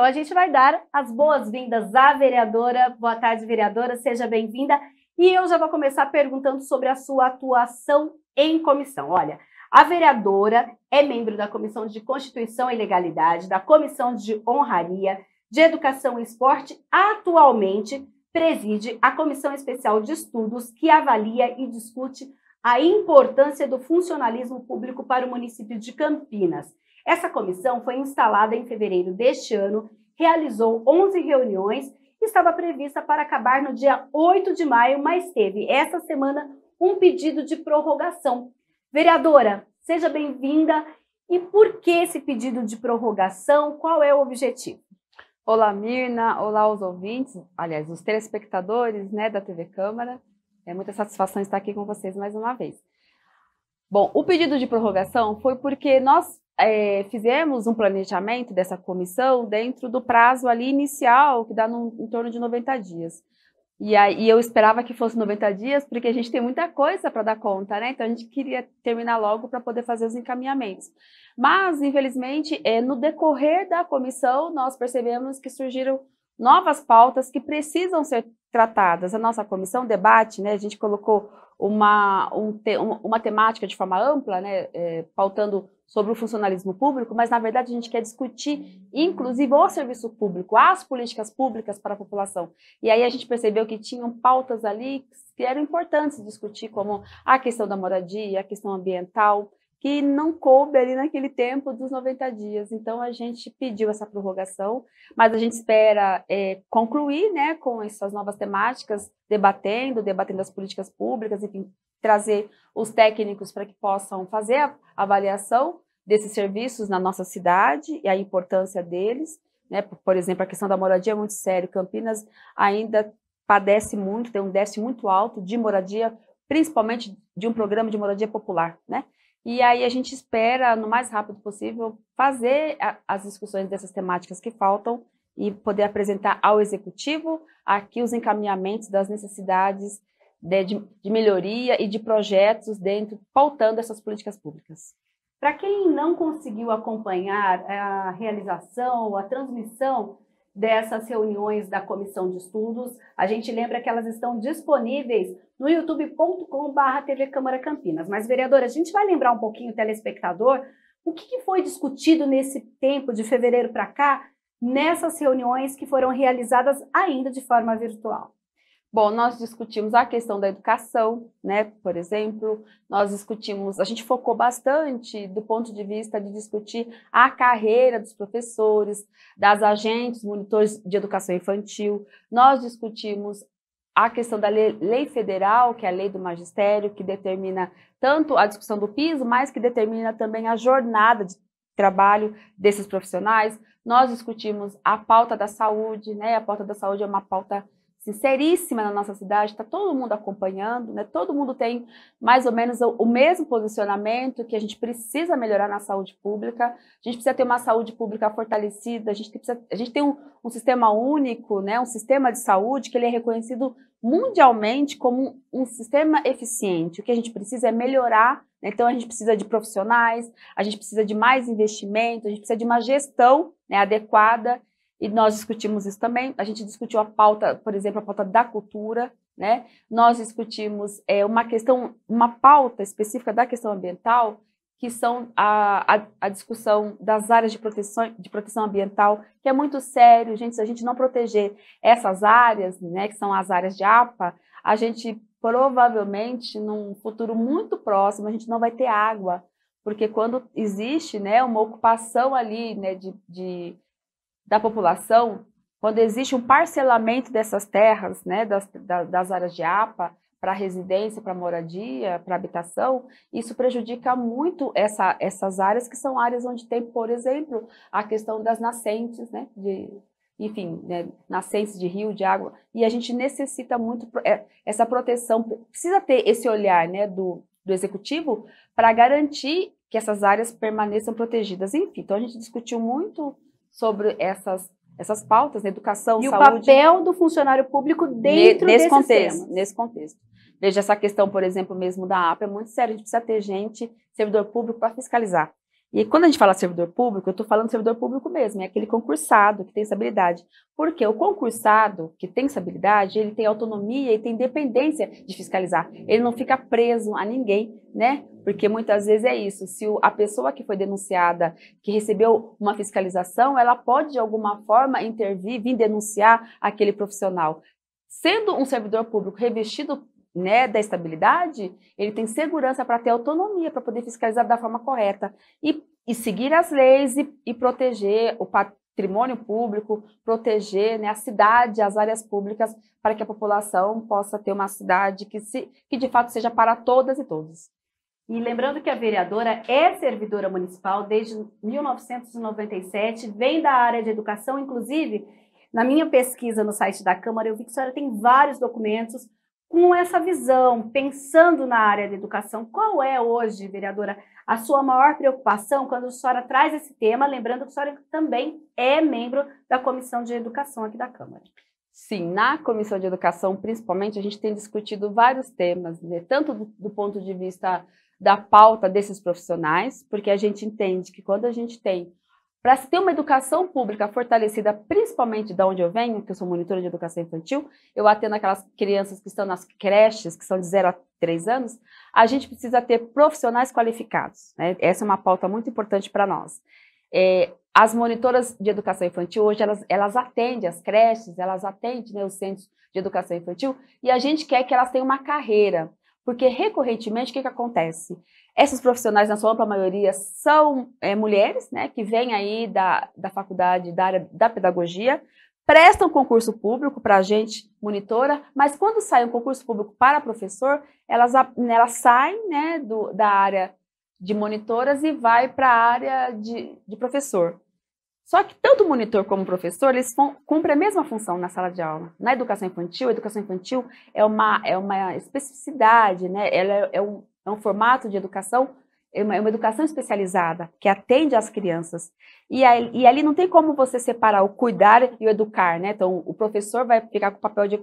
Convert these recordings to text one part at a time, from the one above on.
Então, a gente vai dar as boas-vindas à vereadora. Boa tarde, vereadora, seja bem-vinda. E eu já vou começar perguntando sobre a sua atuação em comissão. Olha, a vereadora é membro da Comissão de Constituição e Legalidade, da Comissão de Honraria, de Educação e Esporte. Atualmente, preside a Comissão Especial de Estudos, que avalia e discute a importância do funcionalismo público para o município de Campinas. Essa comissão foi instalada em fevereiro deste ano, realizou 11 reuniões e estava prevista para acabar no dia 8 de maio, mas teve essa semana um pedido de prorrogação. Vereadora, seja bem-vinda. E por que esse pedido de prorrogação? Qual é o objetivo? Olá, Mirna. Olá aos ouvintes, aliás, os telespectadores, da TV Câmara. É muita satisfação estar aqui com vocês mais uma vez. Bom, o pedido de prorrogação foi porque nós fizemos um planejamento dessa comissão dentro do prazo ali inicial, que dá em torno de 90 dias. E eu esperava que fosse 90 dias, porque a gente tem muita coisa para dar conta, né? Então a gente queria terminar logo para poder fazer os encaminhamentos. Mas, infelizmente, no decorrer da comissão, nós percebemos que surgiram novas pautas que precisam ser tratadas. A nossa comissão debate, a gente colocou uma temática de forma ampla, pautando sobre o funcionalismo público, mas, na verdade, a gente quer discutir, inclusive, o serviço público, as políticas públicas para a população. E aí a gente percebeu que tinham pautas ali que eram importantes de discutir, como a questão da moradia, a questão ambiental, que não coube ali naquele tempo dos 90 dias. Então, a gente pediu essa prorrogação, mas a gente espera concluir com essas novas temáticas, debatendo as políticas públicas, enfim, trazer os técnicos para que possam fazer a avaliação desses serviços na nossa cidade e a importância deles. Por exemplo, a questão da moradia é muito séria. Campinas ainda padece muito, tem um déficit muito alto de moradia, principalmente de um programa de moradia popular, E aí a gente espera, no mais rápido possível, fazer as discussões dessas temáticas que faltam e poder apresentar ao Executivo aqui os encaminhamentos das necessidades de melhoria e de projetos pautando essas políticas públicas. Para quem não conseguiu acompanhar a realização, a transmissão dessas reuniões da Comissão de Estudos, a gente lembra que elas estão disponíveis no youtube.com/TV Câmara Campinas. Mas, vereadora, a gente vai lembrar um pouquinho o telespectador o que foi discutido nesse tempo de fevereiro para cá, nessas reuniões que foram realizadas ainda de forma virtual. Bom, nós discutimos a questão da educação, por exemplo, a gente focou bastante do ponto de vista de discutir a carreira dos professores, das agentes, monitores de educação infantil. Nós discutimos a questão da lei federal, que é a lei do magistério, que determina tanto a discussão do piso, mas que determina também a jornada de trabalho desses profissionais. Nós discutimos a pauta da saúde, A pauta da saúde é uma pauta sinceríssima na nossa cidade, está todo mundo acompanhando, Todo mundo tem mais ou menos o mesmo posicionamento, que a gente precisa melhorar na saúde pública, a gente precisa ter uma saúde pública fortalecida, a gente tem um sistema único, um sistema de saúde que ele é reconhecido mundialmente como um sistema eficiente. O que a gente precisa é melhorar, Então a gente precisa de profissionais, a gente precisa de mais investimento, a gente precisa de uma gestão adequada. E nós discutimos isso também. A gente discutiu a pauta, por exemplo, a pauta da cultura, Nós discutimos uma pauta específica da questão ambiental, que são a discussão das áreas de proteção ambiental, que é muito sério, gente. Se a gente não proteger essas áreas, que são as áreas de APA, a gente provavelmente, num futuro muito próximo, a gente não vai ter água, porque quando existe uma ocupação ali da população, quando existe um parcelamento dessas terras, das áreas de APA, para residência, para moradia, para habitação, isso prejudica muito essas áreas, que são áreas onde tem, por exemplo, a questão das nascentes, nascentes de rio, de água, e a gente necessita muito essa proteção, precisa ter esse olhar do Executivo para garantir que essas áreas permaneçam protegidas. Enfim, então a gente discutiu muito sobre essas pautas, educação, saúde. E o papel do funcionário público dentro desse contexto. Nesse contexto. Veja, essa questão, por exemplo, mesmo da APA, é muito séria. A gente precisa ter servidor público, para fiscalizar. E quando a gente fala servidor público, eu estou falando servidor público mesmo, é aquele concursado que tem estabilidade. Porque o concursado que tem estabilidade, ele tem autonomia e tem independência de fiscalizar. Ele não fica preso a ninguém, né? Porque muitas vezes é isso, se a pessoa que foi denunciada, que recebeu uma fiscalização, ela pode de alguma forma intervir, vir denunciar aquele profissional. Sendo um servidor público revestido, né, da estabilidade, ele tem segurança para ter autonomia, para poder fiscalizar da forma correta e seguir as leis e proteger o patrimônio público, proteger, né, a cidade, as áreas públicas, para que a população possa ter uma cidade que de fato seja para todas e todos. E lembrando que a vereadora é servidora municipal desde 1997, vem da área de educação, inclusive, na minha pesquisa no site da Câmara, eu vi que a senhora tem vários documentos com essa visão, pensando na área da educação. Qual é hoje, vereadora, a sua maior preocupação quando a senhora traz esse tema? Lembrando que a senhora também é membro da Comissão de Educação aqui da Câmara. Sim, na Comissão de Educação, principalmente, a gente tem discutido vários temas, né? Tanto do ponto de vista da pauta desses profissionais, porque a gente entende que quando a gente tem, para se ter uma educação pública fortalecida, principalmente de onde eu venho, que eu sou monitora de educação infantil, eu atendo aquelas crianças que estão nas creches, que são de 0 a 3 anos, a gente precisa ter profissionais qualificados, né? Essa é uma pauta muito importante para nós. As monitoras de educação infantil, hoje, elas atendem as creches, elas atendem, né, os centros de educação infantil, e a gente quer que elas tenham uma carreira, porque recorrentemente o que acontece? Essas profissionais, na sua ampla maioria, são mulheres, né, que vêm aí da faculdade, da área da pedagogia, prestam concurso público para a gente, monitora, mas quando sai um concurso público para professor, elas saem, né, da área de monitoras e vai para a área de professor. Só que tanto o monitor como o professor, eles cumprem a mesma função na sala de aula. Na educação infantil, a educação infantil é uma especificidade, né? Ela é um formato de educação, é uma educação especializada, que atende às crianças. E ali não tem como você separar o cuidar e o educar, né? Então, o professor vai ficar com o papel de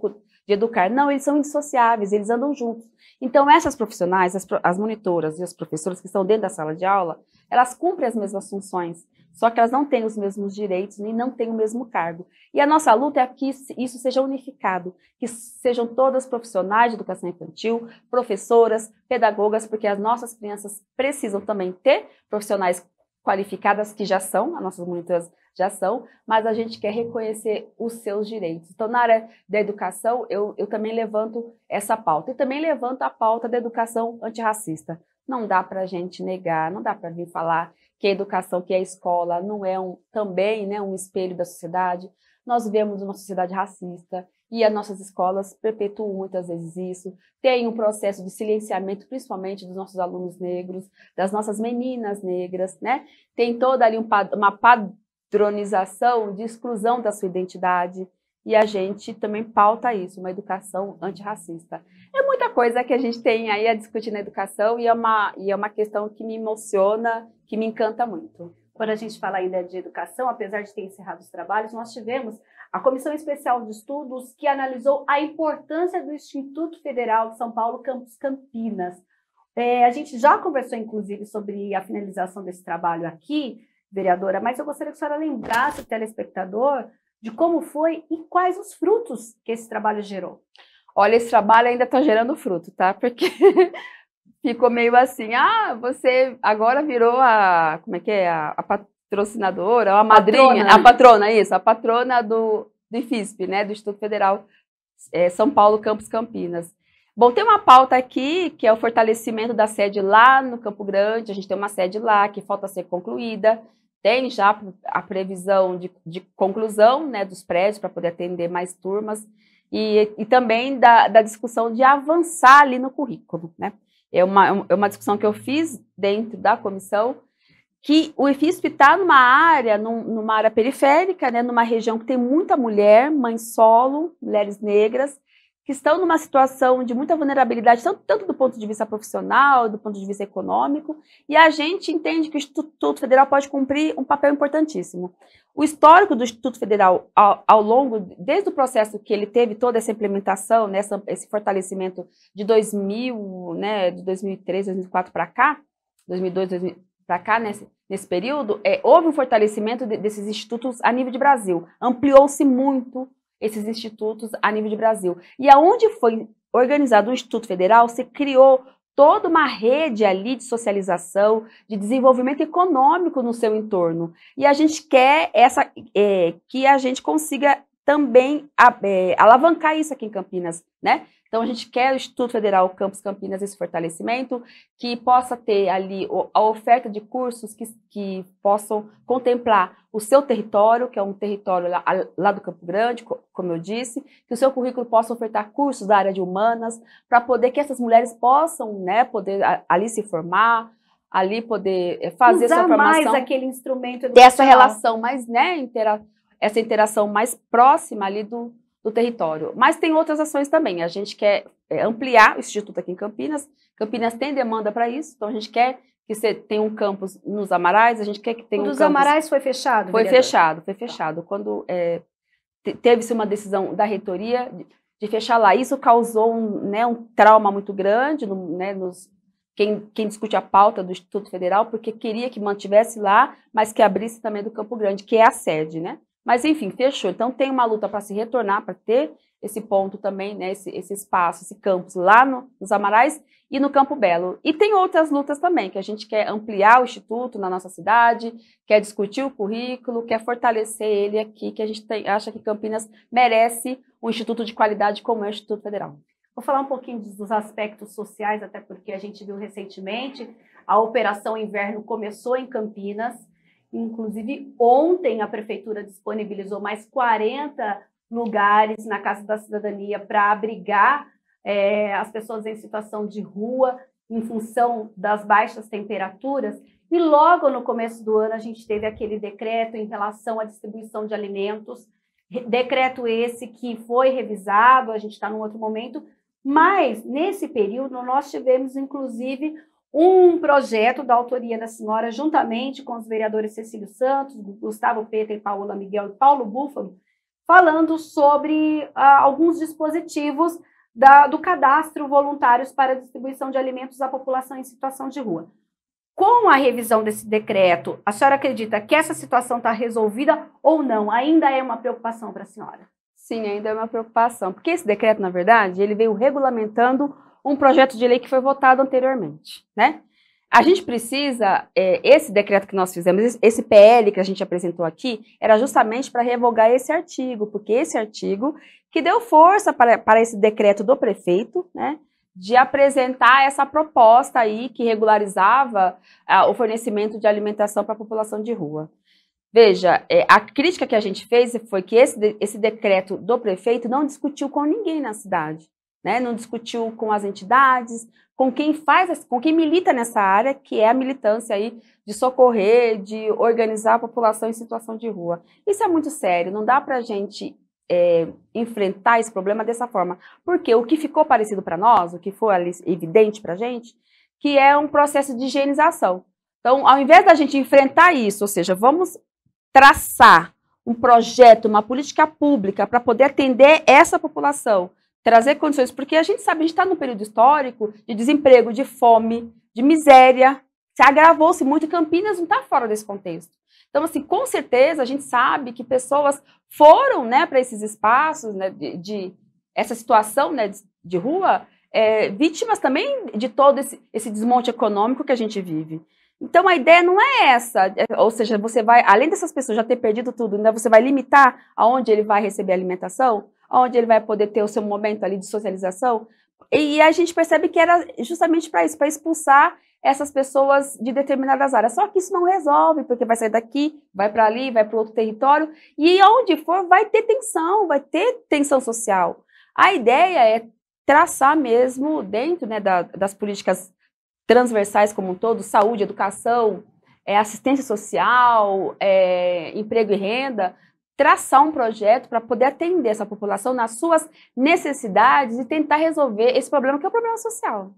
educar. Não, eles são indissociáveis, eles andam juntos. Então, essas profissionais, as monitoras e as professoras que estão dentro da sala de aula, elas cumprem as mesmas funções, só que elas não têm os mesmos direitos nem não têm o mesmo cargo. E a nossa luta é que isso seja unificado, que sejam todas profissionais de educação infantil, professoras, pedagogas, porque as nossas crianças precisam também ter profissionais qualificadas, que já são, as nossas monitoras já são, mas a gente quer reconhecer os seus direitos. Então, na área da educação, eu também levanto essa pauta. E também levanto a pauta da educação antirracista. Não dá para a gente negar, não dá para vir falar que a educação, que a escola não é também, né, um espelho da sociedade. Nós vivemos uma sociedade racista e as nossas escolas perpetuam muitas vezes isso. Tem um processo de silenciamento, principalmente dos nossos alunos negros, das nossas meninas negras, né? Tem toda ali uma padronização de exclusão da sua identidade. E a gente também pauta isso, uma educação antirracista. É muita coisa que a gente tem aí a discutir na educação e é uma questão que me emociona, que me encanta muito. Quando a gente fala ainda de educação, apesar de ter encerrado os trabalhos, nós tivemos a Comissão Especial de Estudos que analisou a importância do Instituto Federal de São Paulo, Campus Campinas. A gente já conversou, inclusive, sobre a finalização desse trabalho aqui, vereadora, mas eu gostaria que a senhora lembrasse o telespectador de como foi e quais os frutos que esse trabalho gerou. Olha, esse trabalho ainda está gerando fruto, tá? Porque ficou meio assim, você agora virou a patrocinadora, a madrinha, a patrona, isso, a patrona do IFISP, né, do Instituto Federal São Paulo, Campus Campinas. Bom, tem uma pauta aqui, que é o fortalecimento da sede lá no Campo Grande, a gente tem uma sede lá que falta ser concluída, tem já a previsão de conclusão, né, dos prédios para poder atender mais turmas e também da discussão de avançar ali no currículo, né? É uma discussão que eu fiz dentro da comissão, que o IFISP está numa área periférica, né, numa região que tem muita mulher, mãe solo, mulheres negras, que estão numa situação de muita vulnerabilidade, tanto do ponto de vista profissional, do ponto de vista econômico, e a gente entende que o Instituto Federal pode cumprir um papel importantíssimo. O histórico do Instituto Federal, ao longo, desde o processo que ele teve toda essa implementação, né, esse fortalecimento de 2000, né, de 2003, 2004 para cá, 2002, para cá, nesse período, houve um fortalecimento desses institutos a nível de Brasil. Ampliou-se muito esses institutos a nível de Brasil. E aonde foi organizado um Instituto Federal, se criou toda uma rede ali de socialização, de desenvolvimento econômico no seu entorno. E a gente quer que a gente consiga também alavancar isso aqui em Campinas, né? Então, a gente quer o Instituto Federal Campus Campinas, esse fortalecimento, que possa ter ali a oferta de cursos que possam contemplar o seu território, que é um território lá do Campo Grande, como eu disse, que o seu currículo possa ofertar cursos da área de humanas, para poder que essas mulheres possam, né, poder ali se formar, ali poder fazer usar sua formação. mais aquele instrumento educacional. Ter essa relação mais, né, essa interação mais próxima ali do território. Mas tem outras ações também. A gente quer ampliar o Instituto aqui em Campinas. Campinas tem demanda para isso, então a gente quer que você tenha um campus nos Amarais, a gente quer que tenha um campus... O dos Amarais foi fechado, Foi vereador? foi fechado. Quando teve-se uma decisão da reitoria de fechar lá, isso causou um trauma muito grande quem discute a pauta do Instituto Federal, porque queria que mantivesse lá, mas que abrisse também do Campo Grande, que é a sede, né? Mas, enfim, fechou. Então, tem uma luta para se retornar, para ter esse ponto também, né, esse espaço, esse campus lá nos Amarais e no Campo Belo. E tem outras lutas também, que a gente quer ampliar o Instituto na nossa cidade, quer discutir o currículo, quer fortalecer ele aqui, que a gente acha que Campinas merece um instituto de qualidade como é o Instituto Federal. Vou falar um pouquinho dos aspectos sociais, até porque a gente viu recentemente, a Operação Inverno começou em Campinas. Inclusive, ontem a Prefeitura disponibilizou mais 40 lugares na Casa da Cidadania para abrigar as pessoas em situação de rua, em função das baixas temperaturas. E logo no começo do ano a gente teve aquele decreto em relação à distribuição de alimentos, decreto esse que foi revisado, a gente está num outro momento, mas nesse período nós tivemos, inclusive, um projeto da autoria da senhora, juntamente com os vereadores Cecílio Santos, Gustavo Peter, Paola Miguel e Paulo Búfalo, falando sobre alguns dispositivos do cadastro voluntários para distribuição de alimentos à população em situação de rua. Com a revisão desse decreto, a senhora acredita que essa situação está resolvida ou não? Ainda é uma preocupação para a senhora? Sim, ainda é uma preocupação, porque esse decreto, na verdade, ele veio regulamentando um projeto de lei que foi votado anteriormente, né? A gente precisa, esse decreto que nós fizemos, esse PL que a gente apresentou aqui, era justamente para revogar esse artigo, porque esse artigo que deu força para esse decreto do prefeito, né, de apresentar essa proposta aí que regularizava o fornecimento de alimentação para a população de rua. Veja, a crítica que a gente fez foi que esse decreto do prefeito não discutiu com ninguém na cidade, né? Não discutiu com as entidades, com quem milita nessa área, que é a militância aí de socorrer, de organizar a população em situação de rua. Isso é muito sério, não dá para a gente enfrentar esse problema dessa forma, porque o que ficou parecido para nós, o que foi ali evidente para a gente, que é um processo de higienização. Então, ao invés da gente enfrentar isso, ou seja, vamos traçar um projeto, uma política pública para poder atender essa população, trazer condições, porque a gente sabe, a gente está num período histórico de desemprego, de fome, de miséria, se agravou-se muito, e Campinas não está fora desse contexto. Então, assim, com certeza a gente sabe que pessoas foram, né, para esses espaços, né, de essa situação, né, de rua, vítimas também de todo esse desmonte econômico que a gente vive. Então, a ideia não é essa, ou seja, você vai, além dessas pessoas já ter perdido tudo, ainda você vai limitar aonde ele vai receber alimentação, aonde ele vai poder ter o seu momento ali de socialização, e a gente percebe que era justamente para isso, para expulsar essas pessoas de determinadas áreas. Só que isso não resolve, porque vai sair daqui, vai para ali, vai para outro território, e onde for vai ter tensão social. A ideia é traçar mesmo dentro, né, das políticas transversais como um todo, saúde, educação, assistência social, emprego e renda, traçar um projeto para poder atender essa população nas suas necessidades e tentar resolver esse problema, que é o problema social.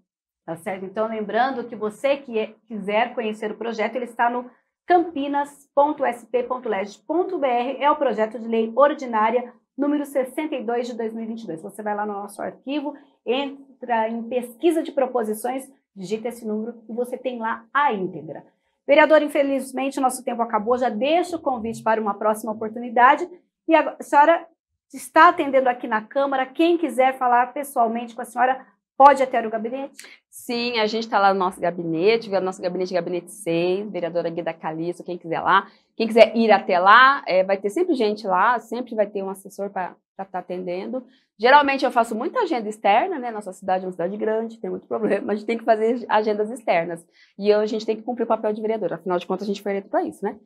Tá certo? Então, lembrando que você que quiser conhecer o projeto, ele está no campinas.sp.leg.br, é o projeto de lei ordinária número 62 de 2022. Você vai lá no nosso arquivo, entra em pesquisa de proposições, digita esse número e você tem lá a íntegra. Vereador, infelizmente, o nosso tempo acabou, já deixo o convite para uma próxima oportunidade. E a senhora está atendendo aqui na Câmara, quem quiser falar pessoalmente com a senhora, pode até o gabinete? Sim, a gente está lá no nosso gabinete, gabinete 6, vereadora Guida Caliço, quem quiser lá. Quem quiser ir até lá, vai ter sempre gente lá, sempre vai ter um assessor para estar atendendo. Geralmente eu faço muita agenda externa, né? Nossa cidade é uma cidade grande, tem muito problema, a gente tem que fazer agendas externas. E a gente tem que cumprir o papel de vereador, afinal de contas a gente foi eleito para isso, né?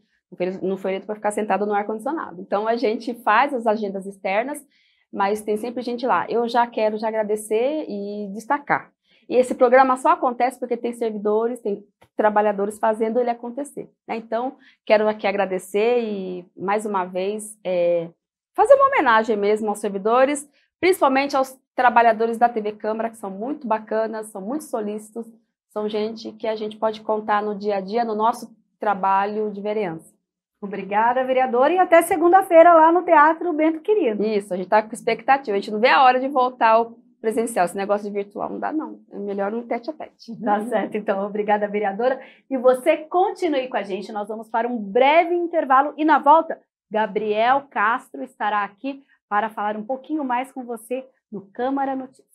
Não foi eleito para ficar sentado no ar-condicionado. Então a gente faz as agendas externas, mas tem sempre gente lá. Eu já quero agradecer e destacar. E esse programa só acontece porque tem servidores, tem trabalhadores fazendo ele acontecer, né? Então, quero aqui agradecer e, mais uma vez, fazer uma homenagem mesmo aos servidores, principalmente aos trabalhadores da TV Câmara, que são muito bacanas, são muito solícitos, são gente que a gente pode contar no dia a dia, no nosso trabalho de vereança. Obrigada, vereadora, e até segunda-feira lá no Teatro Bento Querido. Isso, a gente está com expectativa, a gente não vê a hora de voltar ao presencial, esse negócio de virtual não dá não, é melhor no tete-a-tete. Tá certo, então, obrigada, vereadora. E você continue com a gente, nós vamos para um breve intervalo e na volta, Gabriel Castro estará aqui para falar um pouquinho mais com você no Câmara Notícias.